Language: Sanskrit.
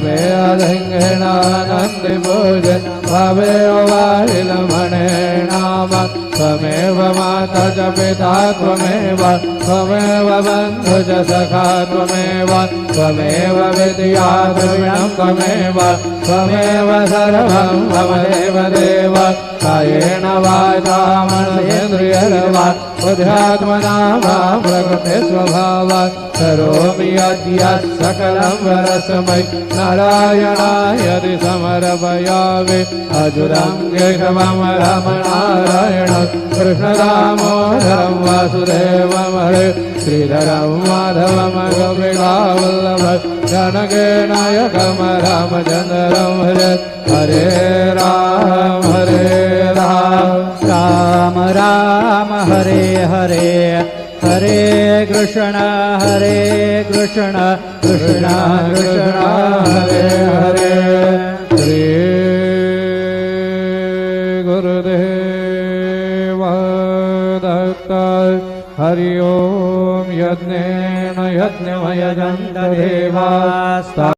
मे अलिंगनानंदि पूज भवे वाहिलमणे नाम त्वमेव माता च पिता त्वमेव त्वमेव बन्धु च सखा त्वमेव त्वमेव विद्या द्रविणं त्वमेव त्वमेव सर्वं मम देव कायेन वाचा मनसेन्द्रियर्वा बुद्ध्यात्मना वा प्रकृते स्वभावात् करोमि अद्य सकलं वरस्मै नारायणाय समर्पयामि अजुरं केशवं रमणारायण कृष्णदामोदरं वासुदेवं हरे श्रीधरं माधवं गोपिकावल्लभं जनकनायकं रामचन्द्रं भजे हरे राम राम राम हरे हरे हरे कृष्ण कृष्ण कृष्ण हरे हरे श्री गुरुदेव दत्त हरि ओम यज्ञेन यज्ञमयजन्त देवास्ता